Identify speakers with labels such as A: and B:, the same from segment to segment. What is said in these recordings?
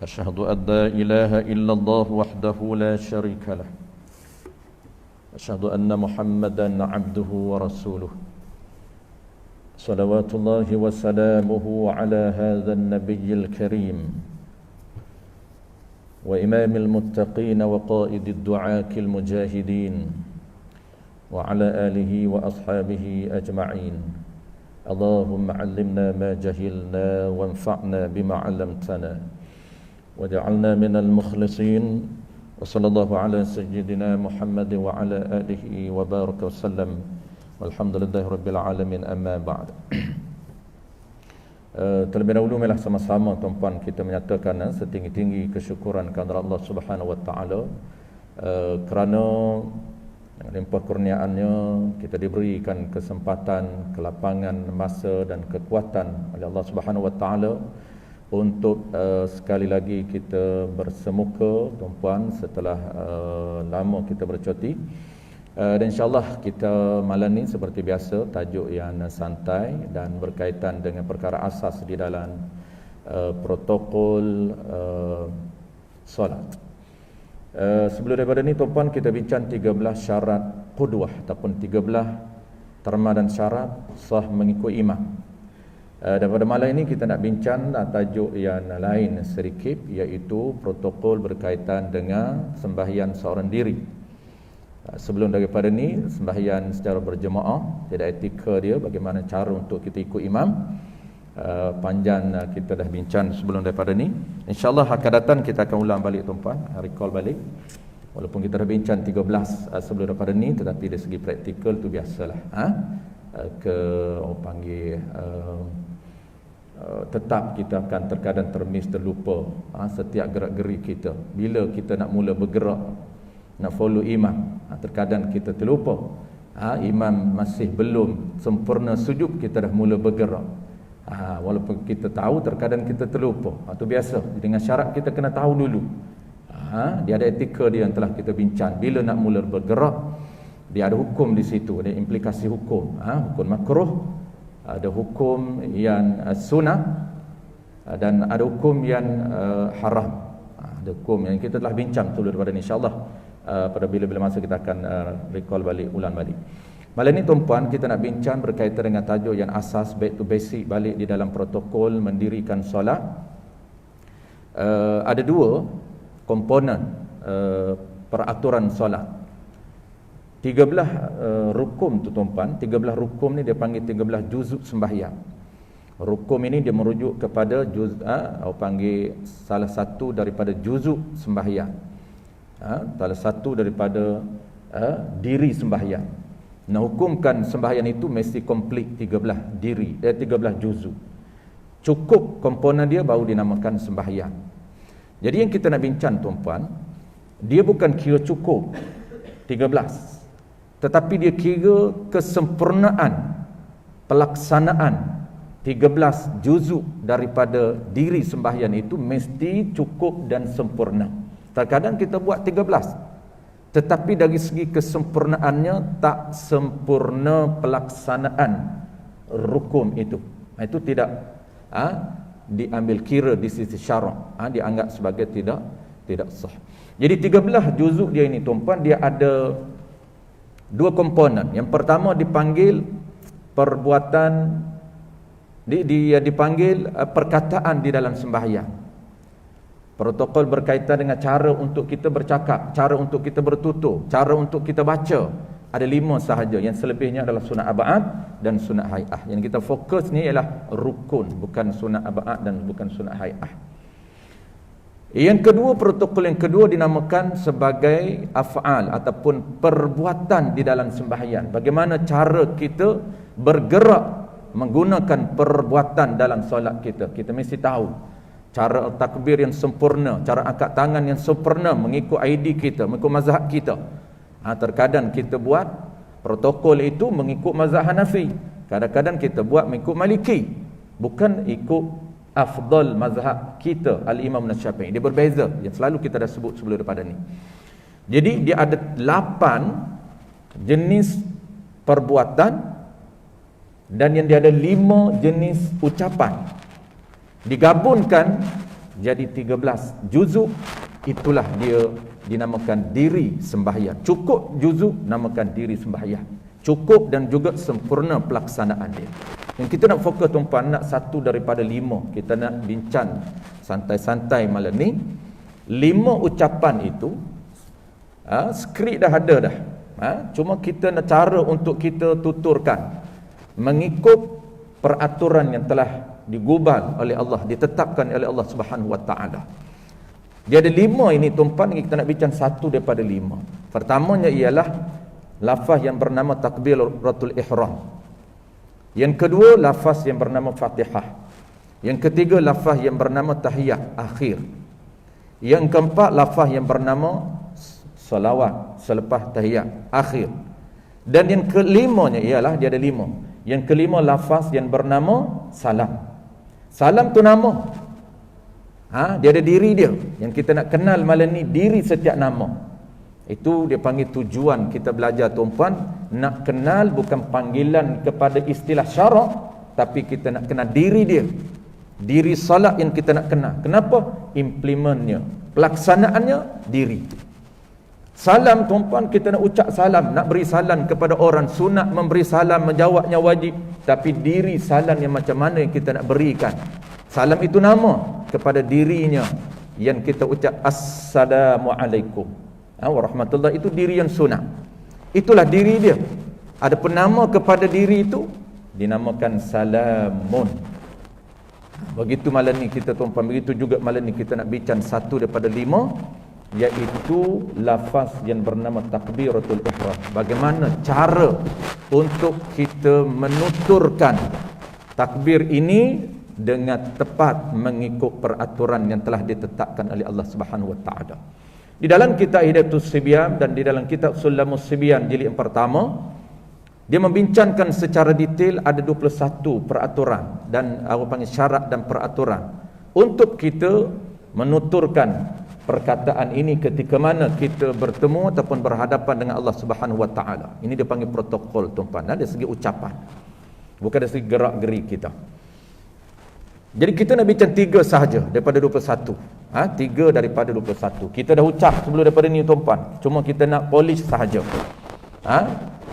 A: أشهد أن لا إله إلا الله وحده لا شريك له أشهد أن محمدا عبده ورسوله صلوات الله وسلامه على هذا النبي الكريم وإمام المتقين وقائد الدعاة المجاهدين وعلى آله وأصحابه أجمعين اللهم علمنا ما جهلنا وانفعنا بما علمتنا وجعلنا من المخلصين وصلى الله على سيدنا محمد وعلى آله وبارك وسلم والحمد لله رب العالمين أما بعد. Terlebih dahulu marilah sama-sama tuan-puan kita menyatakan setinggi-tinggi kesyukuran kepada Allah Subhanahu wa taala kerana dengan limpah kurniaannya kita diberikan kesempatan, kelapangan masa dan kekuatan oleh Allah Subhanahu wa taala untuk sekali lagi kita bersemuka tuan-puan setelah lama kita bercuti. Dan insyaAllah kita malam ni seperti biasa tajuk yang santai dan berkaitan dengan perkara asas di dalam protokol solat. Sebelum daripada ni tuan-puan kita bincang 13 syarat qudwah ataupun 13 terma dan syarat sah mengikut imam. Dan pada malam ini kita nak bincang tajuk yang lain sedikit, iaitu protokol berkaitan dengan sembahyang seorang diri. Sebelum daripada ni sembahyang secara berjemaah, tidak etika dia, bagaimana cara untuk kita ikut imam. Panjang kita dah bincang sebelum daripada ni. InsyaAllah akan datang kita akan ulang balik tuan-puan, recall balik. Walaupun kita dah bincang 13 sebelum daripada ni, tetapi dari segi praktikal tu biasalah. Orang panggil tetap kita akan terkadang termiss, terlupa setiap gerak-geri kita. Bila kita nak mula bergerak, nak follow imam, terkadang kita terlupa. Imam masih belum sempurna sujud, kita dah mula bergerak. Walaupun kita tahu, terkadang kita terlupa. Itu biasa. Dengan syarat kita kena tahu dulu. Dia ada etika dia yang telah kita bincang. Bila nak mula bergerak, dia ada hukum di situ, ada implikasi hukum. Hukum makruh, ada hukum yang sunnah, dan ada hukum yang haram. Ada hukum yang kita telah bincang sebelum daripada ni, insyaAllah pada bila-bila masa kita akan recall balik, ulang balik. Malam ni tuan-puan kita nak bincang berkaitan dengan tajuk yang asas, back to basic balik di dalam protokol mendirikan solat. Ada dua komponen peraturan solat. 13 rukun tu tuan-puan, 13 rukun ni dia panggil 13 juzuk sembahyang. Rukun ini dia merujuk kepada orang panggil salah satu daripada juzuk sembahyang. Salah satu daripada diri sembahyang. Nah, hukumkan sembahyang itu mesti komplit 13 diri, 13 juzuk. Cukup komponen dia baru dinamakan sembahyang. Jadi yang kita nak bincang tuan-puan, dia bukan kira cukup 13, tetapi dia kira kesempurnaan pelaksanaan 13 juzuk daripada diri sembahyang itu mesti cukup dan sempurna. Terkadang kita buat 13, tetapi dari segi kesempurnaannya tak sempurna pelaksanaan rukun itu. Itu tidak diambil kira di sisi syarak, dianggap sebagai tidak sah. Jadi 13 juzuk dia ini tuan-puan, dia ada dua komponen. Yang pertama dipanggil perbuatan, dia dipanggil perkataan di dalam sembahyang. Protokol berkaitan dengan cara untuk kita bercakap, cara untuk kita bertutur, cara untuk kita baca. Ada 5 sahaja. Yang selebihnya adalah sunat ab'ad dan sunat hai'ah. Yang kita fokus ni ialah rukun, bukan sunat ab'ad dan bukan sunat hai'ah. Yang kedua, protokol yang kedua dinamakan sebagai af'al ataupun perbuatan di dalam sembahyang. Bagaimana cara kita bergerak menggunakan perbuatan dalam solat kita. Kita mesti tahu cara takbir yang sempurna, cara angkat tangan yang sempurna mengikut ID kita, mengikut mazhab kita. Terkadang kita buat protokol itu mengikut mazhab Hanafi, kadang-kadang kita buat mengikut Maliki, bukan ikut afdal mazhab kita Al-Imam Syafi'i. Dia berbeza, yang selalu kita dah sebut sebelum daripada ni. Jadi dia ada 8 jenis perbuatan dan yang dia ada 5 jenis ucapan. Digabungkan jadi 13 juzuk, itulah dia dinamakan diri sembahyang. Cukup juzuk namakan diri sembahyang. Cukup dan juga sempurna pelaksanaan dia. Yang kita nak fokus tuan-puan, nak satu daripada 5. Kita nak bincang santai-santai malam ni. 5 ucapan itu skrip dah ada dah. Cuma kita nak cara untuk kita tuturkan mengikut peraturan yang telah digubal oleh Allah, ditetapkan oleh Allah Subhanahu Wa Taala. Dia ada 5 ini tuan-puan, kita nak bincang satu daripada 5. Pertamanya ialah lafaz yang bernama takbiratul ihram. Yang kedua lafaz yang bernama Fatihah. Yang ketiga lafaz yang bernama tahiyat akhir. Yang keempat lafaz yang bernama salawat selepas tahiyat akhir. Dan yang kelimanya ialah dia ada 5. Yang kelima lafaz yang bernama salam. Salam tu nama. Dia ada diri dia. Yang kita nak kenal malam ni diri setiap nama. Itu dia panggil tujuan kita belajar tuan-puan. Nak kenal bukan panggilan kepada istilah syarak, tapi kita nak kenal diri dia. Diri salat yang kita nak kenal. Kenapa? Implementnya, pelaksanaannya diri. Salam tuan-puan, kita nak ucap salam, nak beri salam kepada orang, sunat memberi salam, menjawabnya wajib. Tapi diri salam yang macam mana yang kita nak berikan. Salam itu nama kepada dirinya yang kita ucap assalamualaikum warahmatullahi, itu diri yang sunat. Itulah diri dia. Ada penama kepada diri itu dinamakan salamun. Begitu malam ni kita tuan-puan, begitu juga malam ni kita nak bincang satu daripada 5, iaitu lafaz yang bernama takbiratul ihram. Bagaimana cara untuk kita menuturkan takbir ini dengan tepat mengikut peraturan yang telah ditetapkan oleh Allah Subhanahu Wa Taala. Di dalam kitab Hidayatus Sibyan dan di dalam kitab Sulamus Sibyan jilid yang pertama, dia membincangkan secara detail ada 21 peraturan dan apa panggil syarat dan peraturan untuk kita menuturkan perkataan ini ketika mana kita bertemu ataupun berhadapan dengan Allah Subhanahu Wa Taala. Ini dia panggil protokol tuan-puan, dari segi ucapan, bukan dari segi gerak-geri kita. Jadi kita nak bincang 3 sahaja daripada 21. 3 daripada 21. Kita dah ucap sebelum daripada ni tuan-puan, cuma kita nak polish sahaja.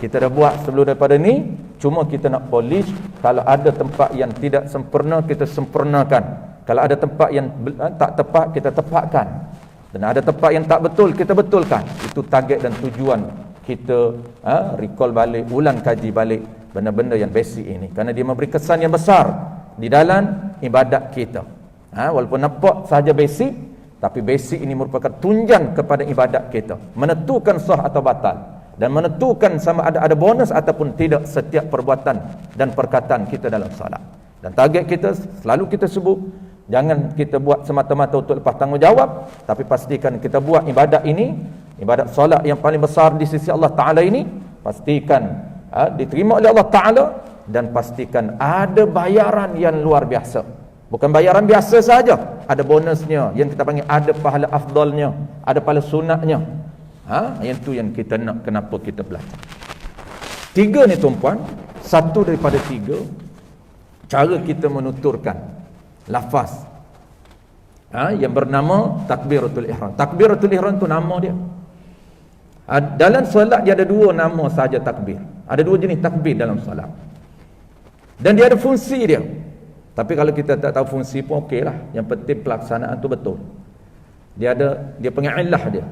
A: Kita dah buat sebelum daripada ni, cuma kita nak polish. Kalau ada tempat yang tidak sempurna, kita sempurnakan. Kalau ada tempat yang tak tepat, kita tepatkan. Dan ada tempat yang tak betul, kita betulkan. Itu target dan tujuan kita recall balik, ulang kaji balik benda-benda yang basic ini, kerana dia memberi kesan yang besar di dalam ibadat kita. Walaupun nampak sahaja basic, tapi basic ini merupakan tunjang kepada ibadat kita, menentukan sah atau batal, dan menentukan sama ada bonus ataupun tidak setiap perbuatan dan perkataan kita dalam salat. Dan target kita selalu kita sebut, jangan kita buat semata-mata untuk lepas tanggungjawab, tapi pastikan kita buat ibadat ini, ibadat solat yang paling besar di sisi Allah Ta'ala ini, pastikan diterima oleh Allah Ta'ala, dan pastikan ada bayaran yang luar biasa. Bukan bayaran biasa saja, ada bonusnya yang kita panggil ada pahala afdalnya, ada pahala sunatnya. Yang tu yang kita nak, kenapa kita belajar. 3 ni tuan-puan, satu daripada 3 cara kita menuturkan lafaz yang bernama takbiratul ihram. Takbiratul ihram tu nama dia. Dalam solat dia ada 2 nama saja takbir. Ada 2 jenis takbir dalam solat. Dan dia ada fungsi dia. Tapi kalau kita tak tahu fungsi pun okeylah. Yang penting pelaksanaan tu betul. Dia panggil illah dia.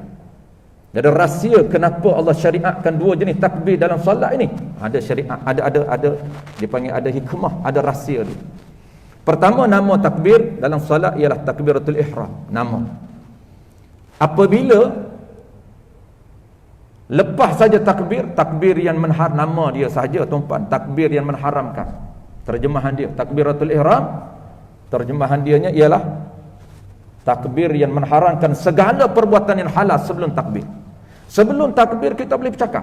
A: Dia ada rahsia kenapa Allah syariatkan 2 jenis takbir dalam solat ini. Ada syariat, ada dia panggil ada hikmah, ada rahsia dia. Pertama, nama takbir dalam solat ialah takbiratul ihram, nama. Apabila lepas saja takbir yang menharam, nama dia saja tuan-puan, takbir yang menharamkan. Terjemahan dia takbiratul ihram, terjemahan dianya ialah takbir yang mengharamkan segala perbuatan yang halal sebelum takbir. Sebelum takbir kita boleh bercakap,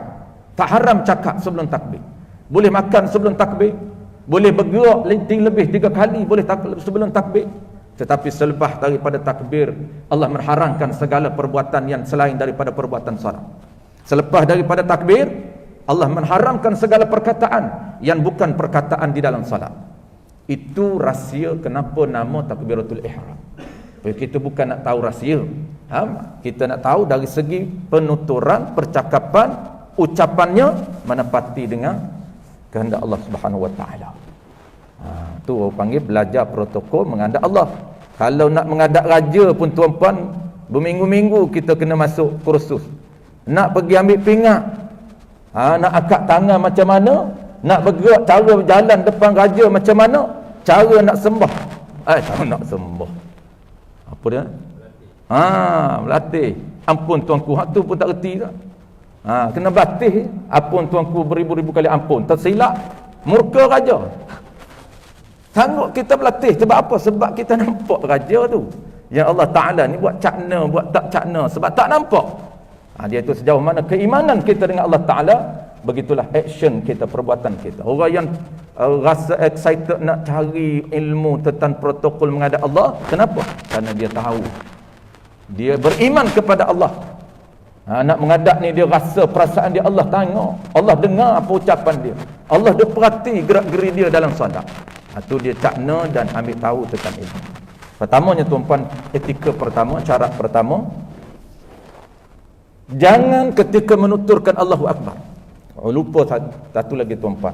A: tak haram cakap sebelum takbir. Boleh makan sebelum takbir, boleh bergerak lebih 3 kali boleh sebelum takbir. Tetapi selepas daripada takbir, Allah mengharamkan segala perbuatan yang selain daripada perbuatan salat. Selepas daripada takbir, Allah mengharamkan segala perkataan yang bukan perkataan di dalam salat. Itu rahsia kenapa nama takbiratul ihram. Kita bukan nak tahu rahsia. Kita nak tahu dari segi penuturan, percakapan, ucapannya menepati dengan kehendak Allah Subhanahu Wa Taala. Tu orang panggil belajar protokol menghadap Allah. Kalau nak menghadap raja pun tuan-puan, berminggu-minggu kita kena masuk kursus. Nak pergi ambil pingat, nak akad tangan macam mana, nak bergerak cara berjalan depan raja macam mana, cara nak sembah. Cara nak sembah. Apa dia? Berlatih. Ampun tuanku, hak tu pun tak reti tak? Kena berlatih. Ampun tuanku beribu-ribu kali ampun. Tersilap, murka raja. Sanggup kita berlatih. Sebab apa? Sebab kita nampak raja tu. Yang Allah Ta'ala ni buat cakna, buat tak cakna. Sebab tak nampak. Dia tu sejauh mana keimanan kita dengan Allah Ta'ala, begitulah action kita, perbuatan kita. Orang yang rasa excited nak cari ilmu tentang protokol menghadap Allah, kenapa? Kerana dia tahu, dia beriman kepada Allah. Nak menghadap ni dia rasa perasaan dia, Allah tengok, Allah dengar apa ucapan dia, Allah dia perhati gerak-geri dia dalam solat. Tu dia cakna dan ambil tahu tentang ilmu. Pertamanya tuan-puan, etika pertama, syarat pertama, jangan ketika menuturkan Allahu Akbar. Lupa satu lagi tuan-puan,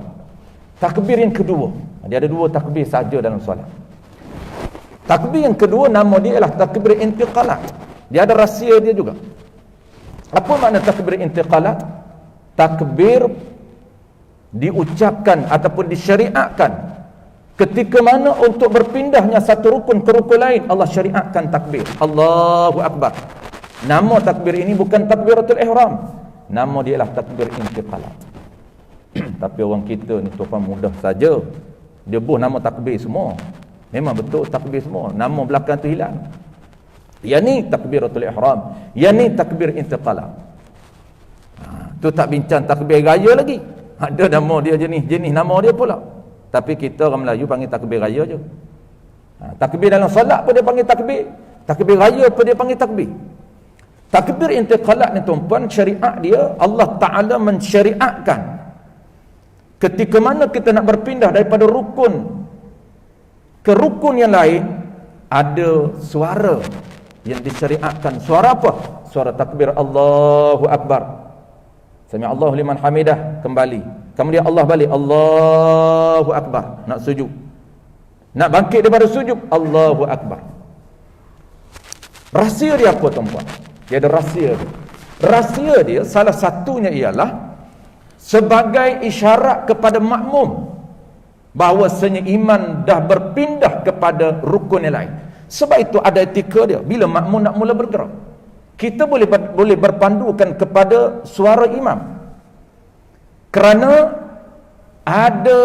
A: takbir yang kedua. Dia ada dua takbir saja dalam solat. Takbir yang kedua nama dia ialah takbir intiqalat. Dia ada rahsia dia juga. Apa makna takbir intiqalat? Takbir diucapkan ataupun disyariatkan ketika mana untuk berpindahnya satu rukun ke rukun lain, Allah syariatkan takbir Allahu Akbar. Nama takbir ini bukan takbiratul ihram, nama dia ialah takbir intiqalat. Tapi orang kita ni tuan mudah saja, dia buh nama takbir semua. Memang betul takbir semua, nama belakang tu hilang. Yang ni takbiratul ihram, yang ni takbir intiqalat. Tu tak bincang takbir raya lagi. Ada nama dia jenis nama dia pula. Tapi kita orang Melayu panggil takbir raya je. Takbir dalam solat pun dia panggil takbir, takbir raya pun dia panggil takbir. Takbir intiqalat ni tuan-puan, syariat dia, Allah Ta'ala mensyariatkan ketika mana kita nak berpindah daripada rukun ke rukun yang lain, ada suara yang disyariatkan. Suara apa? Suara takbir Allahu Akbar. Sami Allahu liman hamidah, kembali. Kemudian Allah balik, Allahu Akbar, nak sujud. Nak bangkit daripada sujud, Allahu Akbar. Rahsia dia apa tuan-puan? Dia ada rahsia dia. Rahsia dia salah satunya ialah sebagai isyarat kepada makmum bahawasanya iman dah berpindah kepada rukun yang lain. Sebab itu ada etika dia. Bila makmum nak mula bergerak, kita boleh berpandukan kepada suara imam. Kerana ada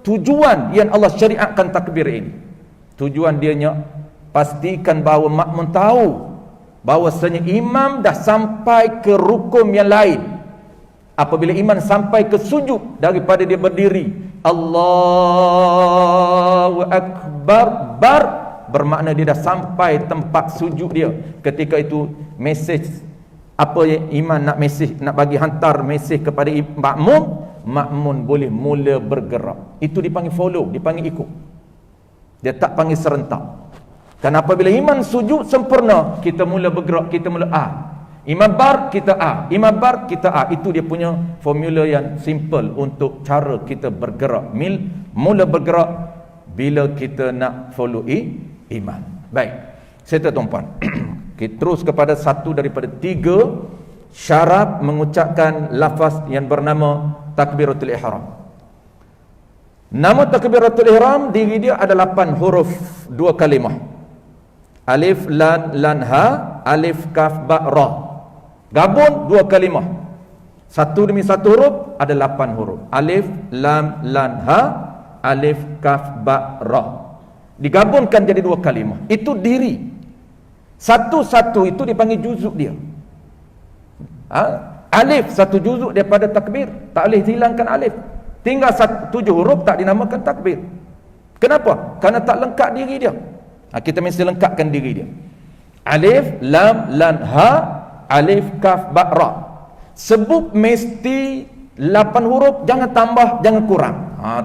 A: tujuan yang Allah syariatkan takbir ini. Tujuan dianya pastikan bahawa makmum tahu bahawasanya imam dah sampai ke rukun yang lain. Apabila imam sampai ke sujud, daripada dia berdiri Allahu Akbar, bermakna dia dah sampai tempat sujud dia. Ketika itu mesej apa yang imam nak mesej, nak bagi hantar mesej kepada makmum, makmum boleh mula bergerak. Itu dipanggil follow, dipanggil ikut. Dia tak panggil serentak. Dan apabila imam sujud sempurna, kita mula bergerak, kita mula imam bar, kita imam bar, kita Itu dia punya formula yang simple untuk cara kita bergerak. Mula bergerak bila kita nak follow imam. Baik, saya tuan-puan, kita terus kepada satu daripada 3 syarat mengucapkan lafaz yang bernama takbiratul ihram. Nama takbiratul ihram diri dia ada 8 huruf, 2 kalimah. Alif lan ha, alif kaf ba ra. Gabung 2 kalimah. Satu demi satu huruf ada 8 huruf. Alif lam lan ha, alif kaf ba ra. Digabungkan jadi 2 kalimah. Itu diri. Satu-satu itu dipanggil juzuk dia. Alif satu juzuk daripada takbir, tak boleh hilangkan alif. Tinggal 7 huruf tak dinamakan takbir. Kenapa? Kerana tak lengkap diri dia. Kita mesti lengkapkan diri dia. Alif lam lan ha, alif kaf ba ra. Sebut mesti 8 huruf, jangan tambah, jangan kurang.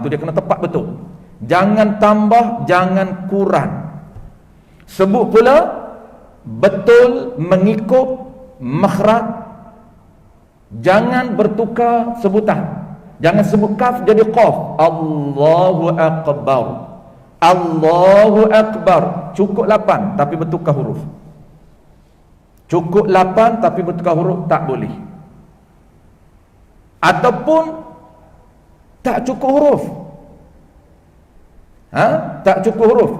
A: Tu dia kena tepat betul. Jangan tambah, jangan kurang. Sebut pula betul mengikut makhraj. Jangan bertukar sebutan. Jangan sebut kaf jadi qaf. Allahu akbar. Allahu akbar. Cukup 8 tapi bertukar huruf. Cukup 8 tapi bertukar huruf tak boleh. Ataupun tak cukup huruf. Tak cukup huruf.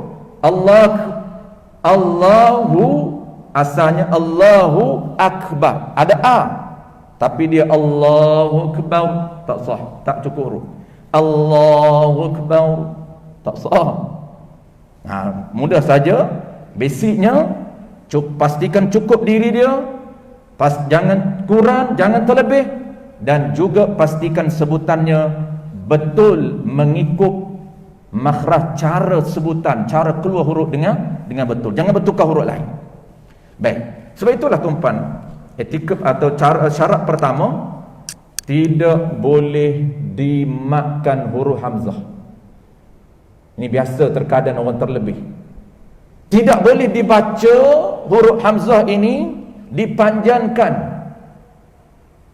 A: Allahu asalnya Allahu akbar. Ada a. Tapi dia Allahu akbar, tak sah, tak cukup huruf. Allahu akbar, tak sah. Mudah saja. Basicnya pastikan cukup diri dia, jangan kurang, jangan terlebih, dan juga pastikan sebutannya betul mengikut makhraj, cara sebutan, cara keluar huruf dengan betul. Jangan bertukar huruf lain. Baik. Sebab itulah tuan-tuan, etikap atau syarat pertama, tidak boleh dimakan huruf hamzah. Ini biasa terkadang orang terlebih. Tidak boleh dibaca huruf hamzah ini dipanjangkan.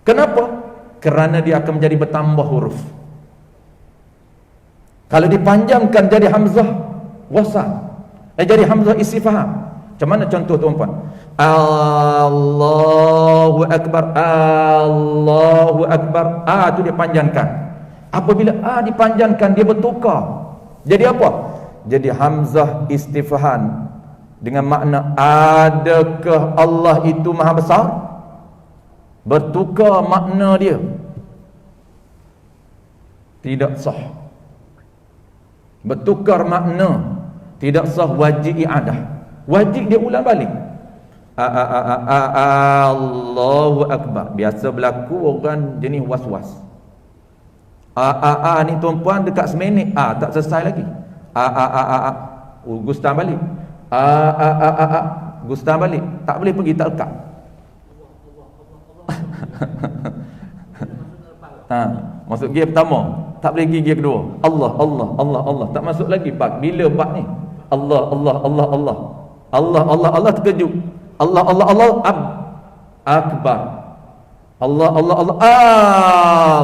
A: Kenapa? Kerana dia akan menjadi bertambah huruf. Kalau dipanjangkan jadi hamzah wasal, jadi hamzah istifham. Macam mana contoh tuan-tuan? Allahu akbar, Allahu akbar. Tu dia panjangkan. Apabila dipanjangkan, dia bertukar. Jadi apa? Jadi hamzah istifham dengan makna adakah Allah itu maha besar? Bertukar makna dia. Tidak sah. Bertukar makna, tidak sah, wajib i'adah. Wajib dia ulang balik. Allahu akbar. Biasa berlaku orang jenis was-was. Ni tuan-puan dekat seminit tak selesai lagi. Gustan balik. Gustan balik. Tak boleh pergi, tak lekat. Masuk gear pertama, tak boleh pergi gear kedua. Allah, Allah, Allah, Allah. Tak masuk lagi bak. Bila bak ni? Allah, Allah, Allah, Allah. Allah, Allah, Allah, terkejut. Allah, Allah, Allah, akbar. Allah, Allah, Allah,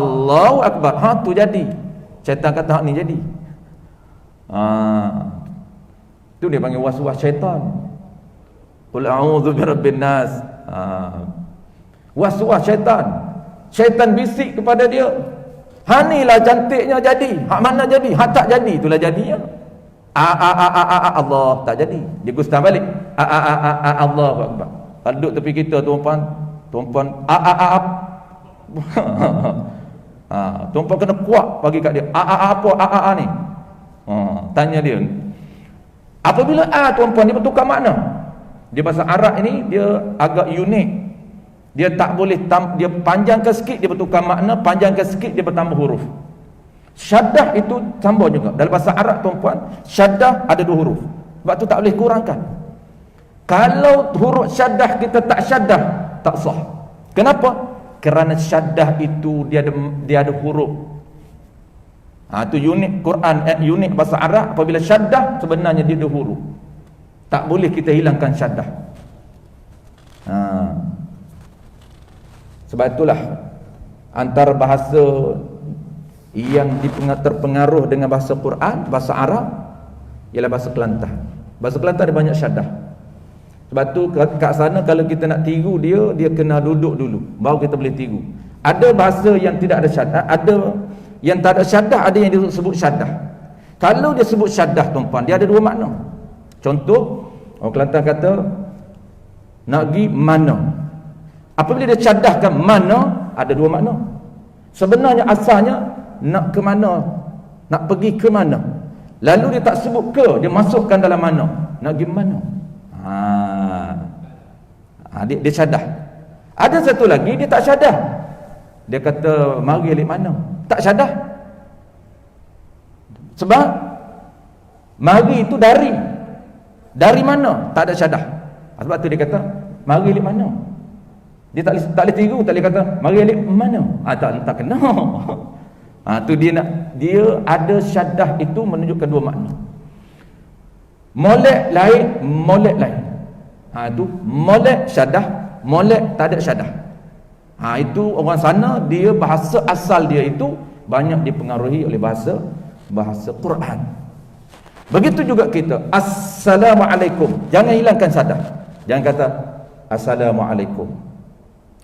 A: Allahu akbar. Tu jadi. Syaitan kata hak ni jadi. Tu dia panggil was-was syaitan. Qul a'udzu birabbin nas. Was-was syaitan. Syaitan bisik kepada dia. Hanilah cantiknya jadi. Hak mana jadi? Hak tak jadi, itulah jadinya. Allah tak jadi. Dia gustan balik. Allahu akbar. Duduk tepi kita tuan-tuan tuan-tuan kena kuat bagi kat dia. Apa ni? Tanya dia. Apabila tuan-tuan dia bertukar makna. Dia bahasa Arab ini dia agak unik. Dia tak boleh dia panjangkan sikit dia bertukar makna, panjangkan sikit dia bertambah huruf. Syaddah itu tambah juga. Dalam bahasa Arab tuan-puan, syaddah ada 2 huruf. Sebab tu tak boleh kurangkan. Kalau huruf syaddah kita tak syaddah, tak sah. Kenapa? Kerana syaddah itu dia ada huruf. Itu unik Quran, unik bahasa Arab. Apabila syaddah sebenarnya dia ada huruf. Tak boleh kita hilangkan syaddah. Sebab itulah antara bahasa yang terpengaruh dengan bahasa Quran, bahasa Arab, ialah bahasa Kelantan. Bahasa Kelantan ada banyak syaddah. Sebab tu kat sana kalau kita nak tiru dia kena duduk dulu, baru kita boleh tiru. Ada bahasa yang tidak ada syaddah, ada yang tak ada syaddah, ada yang disebut syaddah. Kalau dia sebut syaddah tuan-tuan, dia ada 2 makna. Contoh, orang Kelantan kata nak pergi mana. Apabila dia syaddahkan mana, ada 2 makna. Sebenarnya asalnya nak ke mana, nak pergi ke mana. Lalu dia tak sebut ke, dia masukkan dalam mana, nak pergi mana. Dia syadah. Ada satu lagi dia tak syadah. Dia kata mari alik mana, tak syadah. Sebab mari itu dari mana, tak ada syadah. Sebab tu dia kata mari alik mana. Dia tak boleh tiru, tak boleh kata mari alik mana. Tak kena. Tu dia ada syaddah itu menunjukkan 2 makna. Molek lain. Itu molek syadah, molek tak ada syadah. Itu orang sana, dia bahasa asal dia itu banyak dipengaruhi oleh bahasa Quran. Begitu juga kita, Assalamualaikum, jangan hilangkan syadah. Jangan kata Assalamualaikum.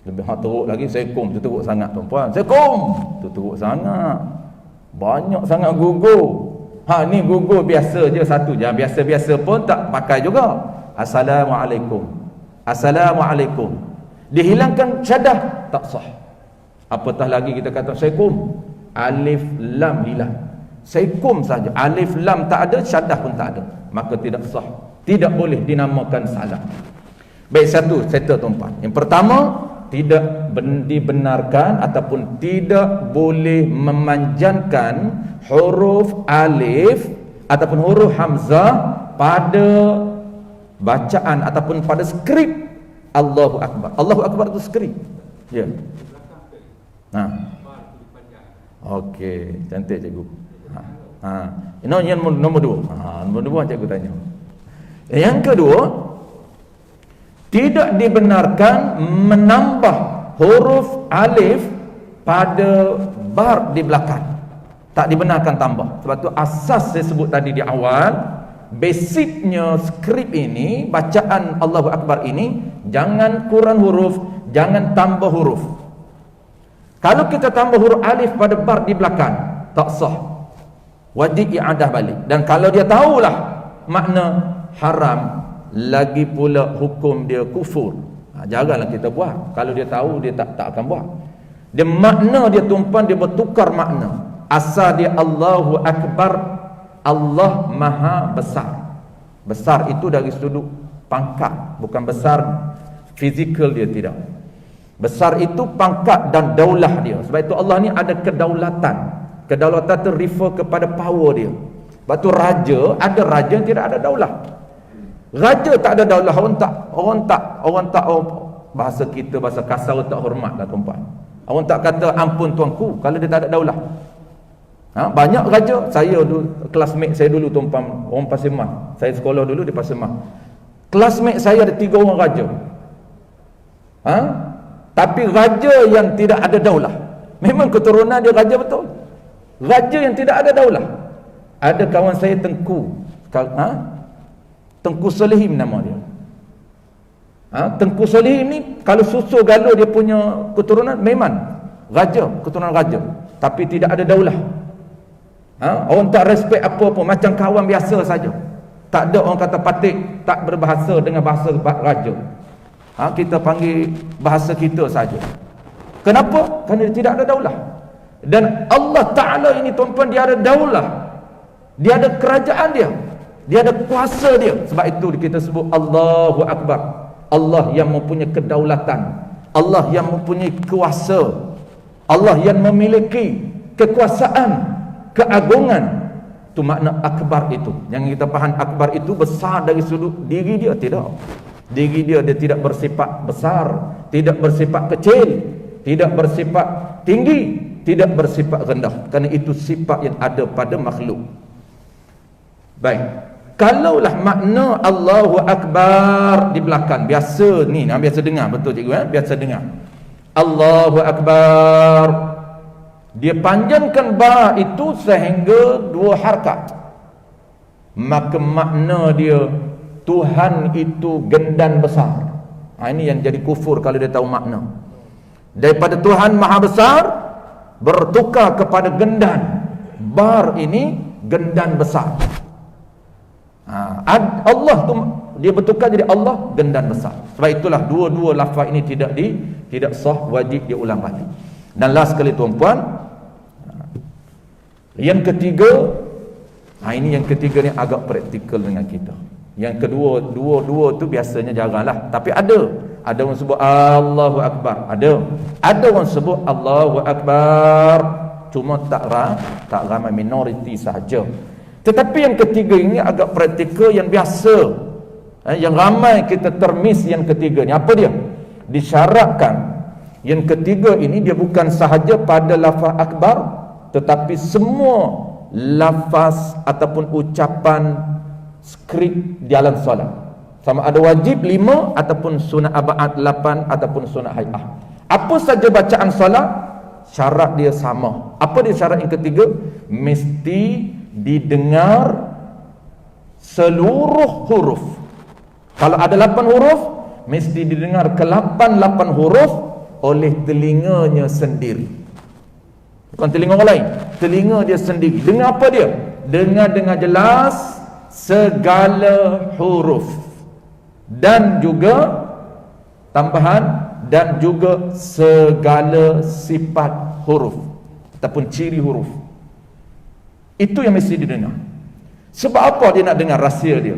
A: Lebih teruk lagi, Assalamualaikum tu teruk sangat tuan-puan. Assalamualaikum tu teruk sangat, banyak sangat gugur. Ni gugur biasa je satu, jangan biasa-biasa pun tak pakai juga. Assalamualaikum, Assalamualaikum, dihilangkan syadah, tak sah. Apatah lagi kita kata Assalamualaikum, alif lam hilang, Assalamualaikum saja, alif lam tak ada, syadah pun tak ada, maka tidak sah, tidak boleh dinamakan salam. Baik, satu settle tuan-puan. Yang pertama, tidak dibenarkan ataupun tidak boleh memanjangkan huruf alif ataupun huruf hamzah pada bacaan ataupun pada skrip Allahu Akbar. Allahu Akbar itu skrip. Ya. Okey, cantik cikgu. Ini yang nombor 2. Nombor 2 cikgu tanya. Yang kedua, tidak dibenarkan menambah huruf alif pada bar di belakang. Tak dibenarkan tambah. Sebab tu asas saya sebut tadi di awal, basicnya skrip ini, bacaan Allahu Akbar ini, jangan kurang huruf, jangan tambah huruf. Kalau kita tambah huruf alif pada bar di belakang, tak sah, wajib i'adah balik. Dan kalau dia tahulah makna haram, lagi pula hukum dia kufur, janganlah kita buat. Kalau dia tahu, dia tak akan buat. Dia makna dia tumpan, dia bertukar makna. Asal dia Allahu Akbar, Allah Maha Besar. Besar itu dari sudut pangkat, bukan besar fizikal dia, tidak. Besar itu pangkat dan daulah dia. Sebab itu Allah ni ada kedaulatan. Kedaulatan itu refer kepada power dia. Sebab itu raja, ada raja yang tidak ada daulah. Raja tak ada daulah, orang tak bahasa kita, bahasa kasar, tak hormat lah tuan-puan. Orang tak kata ampun tuanku kalau dia tak ada daulah. Banyak raja, saya dulu, classmate saya dulu tuan-puan, orang Pasir Mas. Saya sekolah dulu di Pasir Mas. Classmate saya ada 3 orang raja. Tapi raja yang tidak ada daulah. Memang keturunan dia raja betul. Raja yang tidak ada daulah. Ada kawan saya Tengku. Tengku Solihim nama dia. Tengku Solihim ni kalau susu galuh dia punya keturunan memang raja, keturunan raja, tapi tidak ada daulah. Orang tak respect apa-apa, macam kawan biasa saja. Tak ada orang kata patik, tak berbahasa dengan bahasa raja. Kita panggil bahasa kita saja. Kenapa? Kerana dia tidak ada daulah. Dan Allah Ta'ala ini tuan-tuan, dia ada daulah, dia ada kerajaan dia, dia ada kuasa dia. Sebab itu kita sebut Allahu Akbar. Allah yang mempunyai kedaulatan, Allah yang mempunyai kuasa, Allah yang memiliki kekuasaan, keagungan. Itu makna akbar itu. Yang kita faham akbar itu besar dari sudut diri dia, tidak. Diri dia tidak bersifat besar, tidak bersifat kecil, tidak bersifat tinggi, tidak bersifat rendah. Kerana itu sifat yang ada pada makhluk. Baik. Kalaulah makna Allahu Akbar di belakang, biasa ni, biasa dengar, betul cikgu, biasa dengar Allahu Akbar, dia panjangkan ba itu sehingga 2 harakat, maka makna dia Tuhan itu gendan besar. Ini yang jadi kufur kalau dia tahu makna. Daripada Tuhan Maha Besar bertukar kepada gendan, bar ini gendan besar. Allah tu dia bertukar jadi Allah gendan besar. Sebab itulah dua-dua lafaz ini tidak sah, wajib dia ulang balik. Dan last sekali tuan-puan, yang ketiga, ini yang ketiga ni agak praktikal dengan kita. Yang kedua, dua tu biasanya jaranglah, tapi ada orang sebut Allahu Akbar, ada orang sebut Allahu Akbar, cuma tak ramai, minoriti sahaja. Tetapi yang ketiga ini agak praktikal, yang biasa, yang ramai kita termis. Yang ketiga ni apa dia? Disyaratkan yang ketiga ini dia bukan sahaja pada lafaz akbar, tetapi semua lafaz ataupun ucapan skrip dalam solat. Sama ada wajib 5 ataupun sunat abaat 8 ataupun sunat hay'ah. Apa saja bacaan solat, syarat dia sama. Apa dia syarat yang ketiga? Mesti didengar seluruh huruf. Kalau ada 8 huruf, mesti didengar ke-8 huruf oleh telinganya sendiri. Bukan telinga orang lain, telinga dia sendiri. Dengar apa dia? Dengar jelas segala huruf. Dan juga tambahan, dan juga segala sifat huruf ataupun ciri huruf. Itu yang mesti didengar. Sebab apa dia nak dengar? Rahsia dia.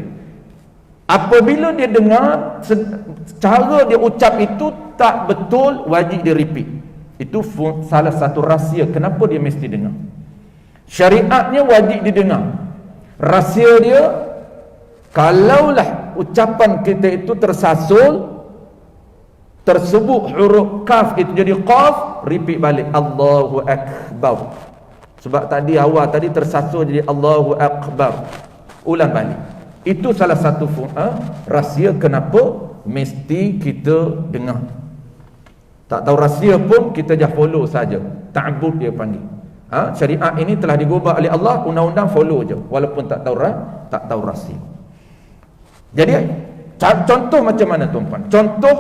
A: Apabila dia dengar, cara dia ucap itu tak betul, wajib dia repeat. Itu salah satu rahsia kenapa dia mesti dengar. Syariatnya wajib didengar. Rahsia dia, kalaulah ucapan kita itu tersasul, tersebut huruf kaf itu jadi qaf, repeat balik Allahu Akbar. Sebab tadi awal tadi tersasul jadi Allahu Akbar, ulang balik. Itu salah satu rahsia kenapa mesti kita dengar. Tak tahu rahsia pun kita just follow saja. Ta'abbud dia panggil. Syariat ini telah digubah oleh Allah, undang-undang follow je walaupun tak tahu rahsia. Jadi contoh macam mana tuan-puan? Contoh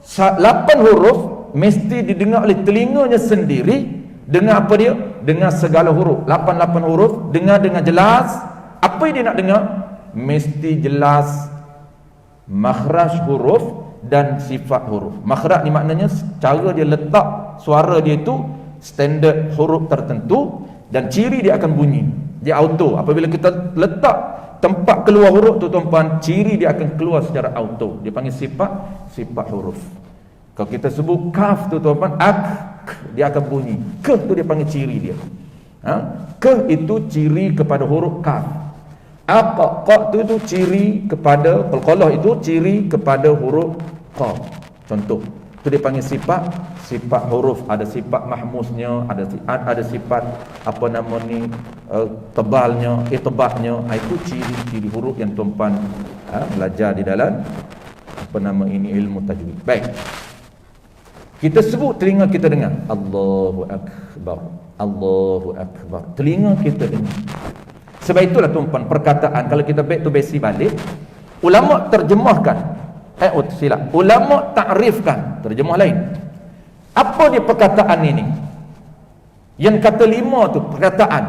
A: 8 huruf mesti didengar oleh telinganya sendiri. Dengar apa dia? Dengar segala huruf. 8 huruf, dengar dengan jelas. Apa yang dia nak dengar? Mesti jelas makhraj huruf dan sifat huruf. Makhraj ni maknanya cara dia letak suara dia itu standard huruf tertentu, dan ciri dia akan bunyi. Dia auto. Apabila kita letak tempat keluar huruf tu tuan-puan, ciri dia akan keluar secara auto. Dia panggil sifat huruf. Kalau kita sebut kaf tu tuan-puan, dia akan bunyi. Ke tu dia panggil ciri dia. Ke itu ciri kepada huruf kaf. Qa tu ciri kepada qalqalah, itu ciri kepada huruf qa. Contoh, tu dia panggil sifat huruf. Ada sifat mahmusnya, ada sifat apa nama ni, tebalnya, itbaqnya. Itu ciri-ciri huruf yang tuan-puan belajar di dalam apa nama ini, ilmu tajwid. Baik. Kita sebut, telinga kita dengar Allahu Akbar, Allahu Akbar. Telinga kita dengar. Sebab itulah tuan-puan, perkataan kalau kita back to basic balik, ulama terjemahkan, silap, ulama takrifkan, terjemah lain. Apa dia perkataan ini? Yang kata 5 tu perkataan.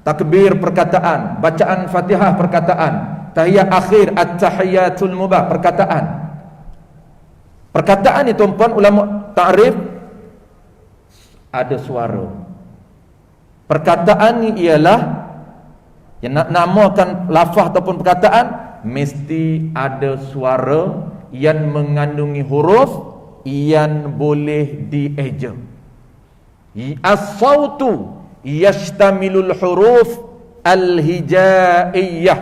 A: Takbir perkataan, bacaan Fatihah perkataan, tahiyat akhir at-tahiyatul mubah perkataan. Perkataan ni tuan-puan, ulama takrif ada suara. Perkataan ni ialah yang nak namakan lafaz ataupun perkataan, mesti ada suara yang mengandungi huruf yang boleh dieja. As-sautu yashtamilul huruf al-hijaiyah.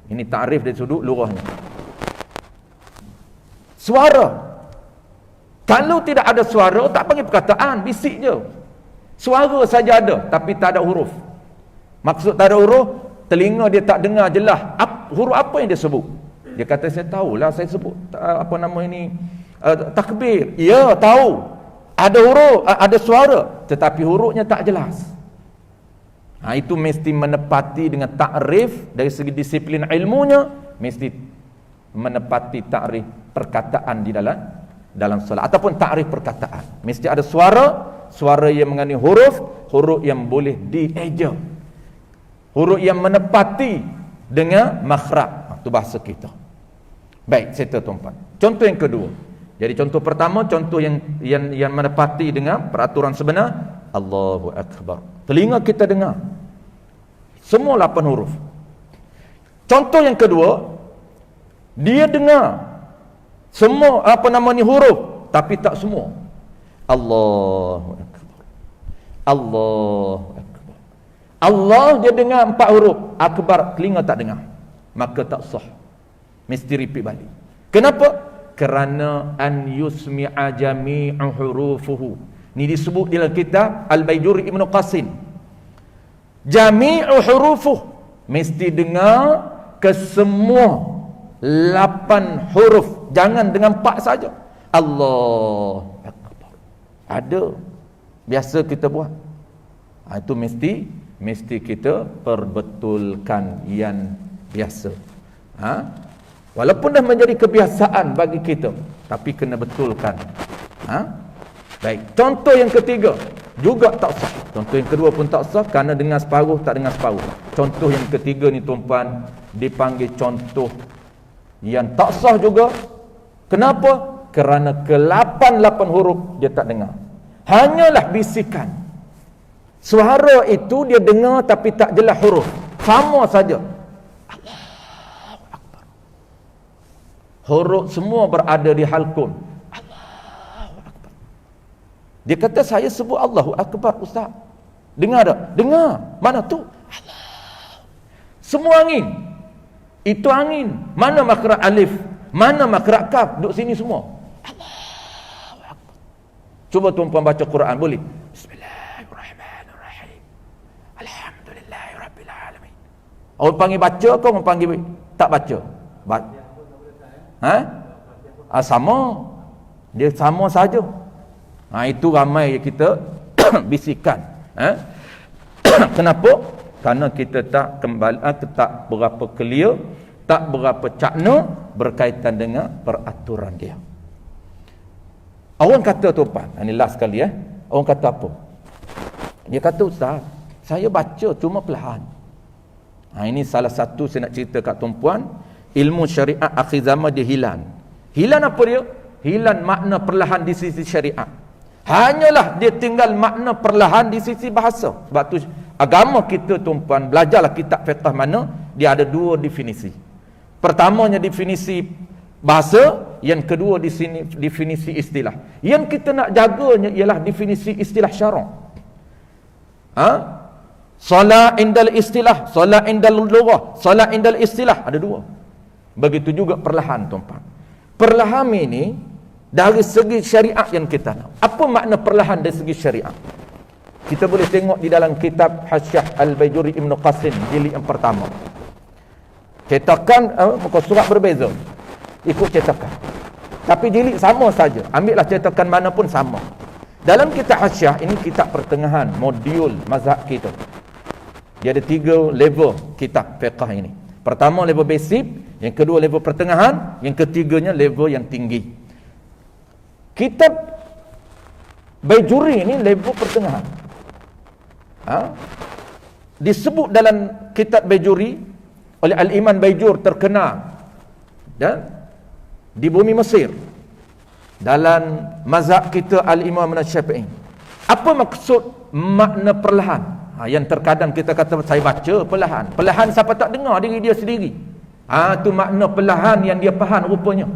A: Ini takrif dari sudut lughahnya. Suara. Kalau tidak ada suara, tak panggil perkataan, bisik je. Suara saja ada, tapi tak ada huruf. Maksud tak ada huruf, telinga dia tak dengar jelas huruf apa yang dia sebut. Dia kata, saya tahulah saya sebut apa nama ini, takbir. Ya, tahu. Ada huruf, ada suara, tetapi hurufnya tak jelas. Itu mesti menepati dengan takrif dari segi disiplin ilmunya, mesti menepati takrif perkataan di dalam solat ataupun takrif perkataan. Mesti ada suara yang mengandungi huruf yang boleh dieja. Huruf yang menepati dengan makhraj. Itu bahasa kita. Baik, settle tuan-tuan. Contoh yang kedua. Jadi contoh pertama, contoh yang menepati dengan peraturan sebenar, Allahu Akbar. Telinga kita dengar. Semua 8 huruf. Contoh yang kedua, dia dengar semua apa nama ni huruf, tapi tak semua. Allahu Akbar. Allahu Akbar. Allah dia dengar 4 huruf, akbar telinga tak dengar, maka tak sah, mesti repeat balik. Kenapa? Kerana an yusmi'a jami'u hurufuhu. Ni disebut dalam kitab Al-Baijuri Ibn Qasim. Jami'u hurufuh, mesti dengar ke semua 8 huruf, jangan dengan 4 saja. Allah Akbar. Ada biasa kita buat. Itu mesti kita perbetulkan yang biasa. Walaupun dah menjadi kebiasaan bagi kita, tapi kena betulkan. Baik, contoh yang ketiga juga tak sah. Contoh yang kedua pun tak sah kerana dengar separuh, tak dengar separuh. Contoh yang ketiga ni tuan-puan dipanggil contoh yang tak sah juga. Kenapa? Kerana ke-8 huruf dia tak dengar. Hanyalah bisikan. Suara itu dia dengar tapi tak jelas huruf. Sama saja. Allahu Akbar. Huruf semua berada di halqum. Allahu Akbar. Dia kata saya sebut Allahu Akbar Ustaz. Dengar tak? Dengar. Mana tu? Allah. Semua angin. Itu angin. Mana makhraj alif? Mana makhraj kaf? Duduk sini semua. Allahu Akbar. Cuba tuan-puan baca Quran boleh? Bismillahirrahmanirrahim. Alhamdulillahirabbil alamin. Orang panggil baca ke orang panggil tak baca? Sama. Dia sama saja. Itu ramai kita bisikan. Kenapa? Kerana kita tak kembali, tak berapa clear, tak berapa cakna berkaitan dengan peraturan dia. Orang kata tu apa? Ini last kali Orang kata apa? Dia kata, Ustaz, saya baca cuma perlahan. Ini salah satu saya nak cerita kat tuan-puan, ilmu syariat akhir zaman dia hilang. Hilang apa dia? Hilang makna perlahan di sisi syariat. Hanyalah dia tinggal makna perlahan di sisi bahasa. Sebab tu agama kita tuan-puan, belajarlah kitab fiqh mana, dia ada 2 definisi. Pertamanya definisi bahasa, yang kedua di sini definisi istilah. Yang kita nak jaganya ialah definisi istilah syarak. Solat indal istilah, solat indal lughah, solat indal istilah, ada 2. Begitu juga perlahan tuan-puan. Perlahan ini dari segi syariat yang kita nak. Apa makna perlahan dari segi syariat? Kita boleh tengok di dalam kitab Hasyiah Al-Baijuri Ibn Qasim jilid yang pertama. Cetakan muka surat berbeza, ikut cetakan, tapi jilid sama saja. Ambillah cetakan mana pun sama. Dalam kitab Hasyiah ini kitab pertengahan modul mazhab kita. Dia ada 3 level kitab fiqh ini. Pertama level basic, yang kedua level pertengahan, yang ketiganya level yang tinggi. Kitab Baijuri ini level pertengahan. Disebut dalam kitab Baijuri oleh Al-Iman Baijur, terkenal di bumi Mesir, dalam mazhab kita Al-Imam Syafi'i. Apa maksud makna perlahan? Yang terkadang kita kata saya baca perlahan. Perlahan siapa tak dengar diri dia sendiri. Tu makna perlahan yang dia faham rupanya.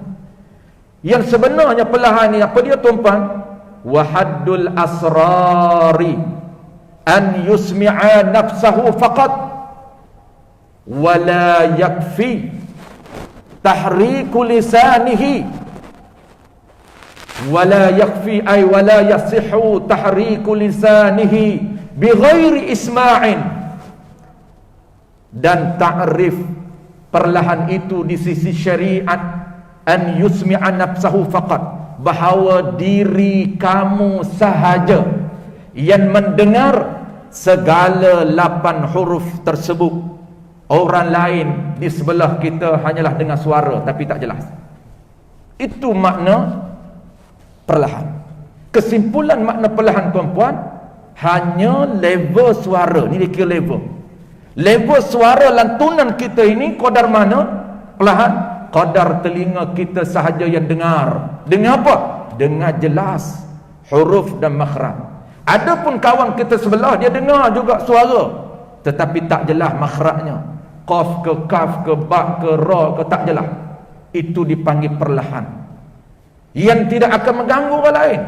A: Yang sebenarnya perlahan ni apa dia tuan-tuan? Wahaddul asrari an yusmi'a nafsahu faqat wala yakfi tahriku lisanihi wala yakfi ay wala yasihu tahriku lisanihi bighairi isma'in. Dan ta'rif perlahan itu di sisi syariat an yusmi'a nafsahu faqat, bahawa diri kamu sahaja yang mendengar segala 8 huruf tersebut. Orang lain di sebelah kita hanyalah dengar suara tapi tak jelas. Itu makna perlahan. Kesimpulan makna perlahan tuan-puan, hanya level suara. Ni dia kira level. Level suara lantunan kita ini qadar mana? Perlahan. Qadar telinga kita sahaja yang dengar. Dengar apa? Dengar jelas huruf dan makhraj. Adapun kawan kita sebelah, dia dengar juga suara tetapi tak jelas makhrajnya. Qaf ke kaf ke ba ke ra ke tak jelas. Itu dipanggil perlahan. Yang tidak akan mengganggu orang lain.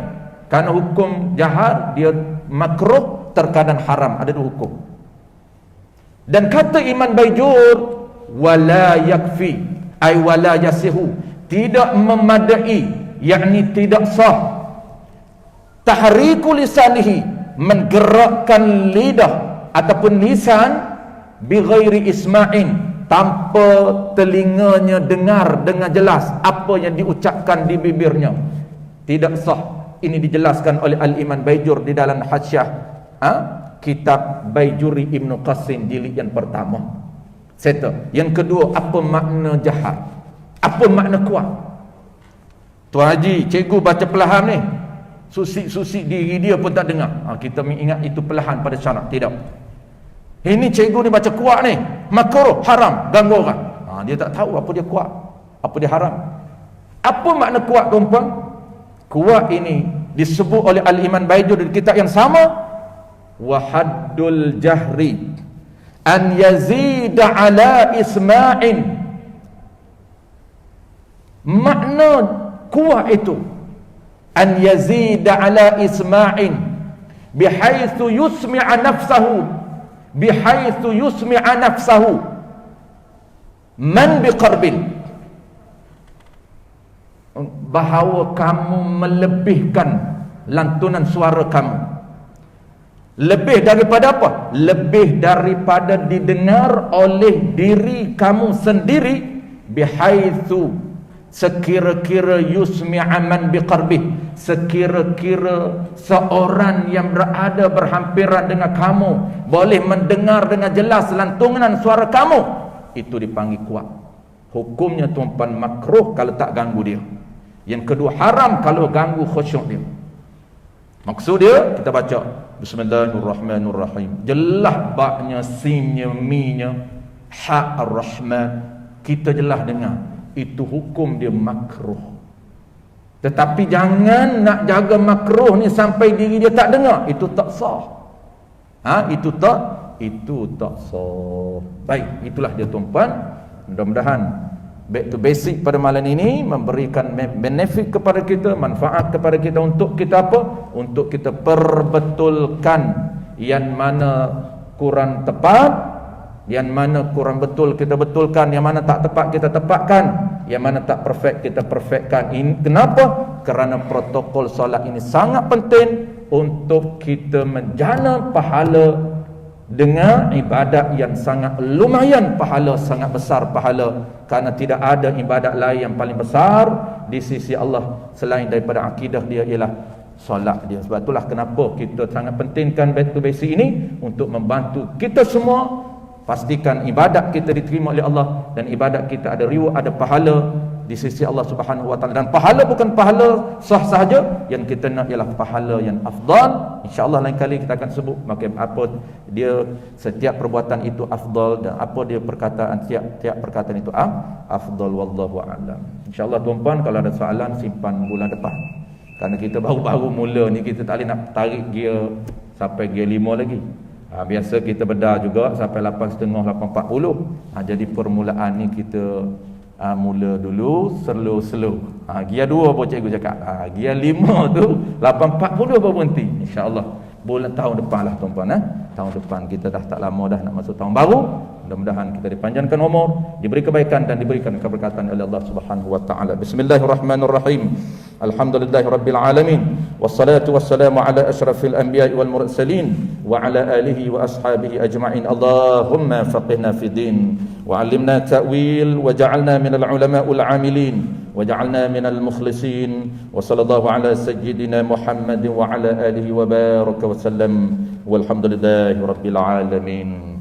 A: Karena hukum jahar dia makruh, terkadang haram, ada 2 hukum. Dan kata Iman Baijur, wala yakfi ay wala yasihu, tidak memadai, yakni tidak sah, tahriku lisanihi, menggerakkan lidah ataupun lisan, bighairi isma'in, tanpa telinganya dengar dengan jelas apa yang diucapkan di bibirnya, tidak sah. Ini dijelaskan oleh Al-Imam Baijur di dalam Hasyiah kitab Baijuri Ibnu Qasim jilid yang pertama. Satu. Yang kedua, apa makna jahat? Apa makna kuat? Tuan Haji, cikgu baca perlahan ni, susik-susik diri dia pun tak dengar. Kita ingat itu perlahan pada syarak. Tidak. Ini cikgu ni baca kuat ni, makruh, haram, ganggu orang. Dia tak tahu apa dia kuat, apa dia haram. Apa makna kuat, tuan-tuan? Kuat ini disebut oleh Al-Imam Baijur di kitab yang sama, wahaddul jahri an yazida ala isma'in. Makna kuat itu an yazida ala isma'in bihaitsu yusmi'a nafsahu man biqarbin, bahawa kamu melebihkan lantunan suara kamu. Lebih daripada apa? Lebih daripada didengar oleh diri kamu sendiri, bihaitsu, sekira-kira yusmi'a man biqarbih, sekira-kira seorang yang berada berhampiran dengan kamu boleh mendengar dengan jelas lantunan suara kamu, itu dipanggil kuat. Hukumnya tuan-tuan makruh kalau tak ganggu dia. Yang kedua, haram kalau ganggu khusyuk dia. Maksud dia, kita baca Bismillahirrahmanirrahim, jelas baknya, sinnya, minya, ha ar-Rahman, kita jelas dengar. Itu hukum dia makruh. Tetapi jangan nak jaga makruh ni sampai diri dia tak dengar, itu tak sah. Itu tak sah. Baik, itulah dia tuan-tuan. Mudah-mudahan back to basic pada malam ini memberikan benefit kepada kita, manfaat kepada kita, untuk kita apa? Untuk kita perbetulkan yang mana kurang tepat, yang mana kurang betul kita betulkan, yang mana tak tepat kita tepatkan, yang mana tak perfect kita perfectkan. Ini kenapa? Kerana protokol solat ini sangat penting untuk kita menjana pahala dengan ibadat yang sangat lumayan, pahala sangat besar pahala, kerana tidak ada ibadat lain yang paling besar di sisi Allah selain daripada akidah dia ialah solat dia. Sebab itulah kenapa kita sangat pentingkan back to basic ini, untuk membantu kita semua pastikan ibadat kita diterima oleh Allah, dan ibadat kita ada reward, ada pahala di sisi Allah Subhanahu wa taala. Dan pahala bukan pahala sah sahaja, yang kita nak ialah pahala yang afdal. InsyaAllah lain kali kita akan sebut apa dia, setiap perbuatan itu afdal, dan apa dia perkataan, tiap perkataan itu afdal, wallahu a'lam. InsyaAllah tuan-tuan, kalau ada soalan simpan bulan depan, kerana kita baru-baru mula ni, kita tak boleh nak tarik gear sampai gear 5 lagi. Biasa kita bedah juga sampai 8.30, 8.40. Jadi permulaan ni kita mula dulu slow. Gear 2 pun cikgu cakap. Gear 5 tu 8.40 baru berhenti. InsyaAllah bulan tahun depan lah tuan-tuan. Tahun depan kita dah tak lama dah nak masuk tahun baru. Mudah-mudahan kita dipanjangkan umur, diberi kebaikan dan diberikan keberkatan oleh Allah Subhanahu wa taala. Bismillahirrahmanirrahim. Alhamdulillahirabbil alamin. Wassalatu wassalamu ala asyrafil anbiya'i wal mursalin wa ala alihi wa ashabihi ajma'in. Allahumma faqihna fid din wa 'allimna ta'wil wa ja'alna minal ulama'il 'amilin waj'alna minal mukhlisin. Wa sallallahu ala sayyidina Muhammadin wa ala alihi wa baraka wa sallam. Walhamdulillahi rabbil alamin.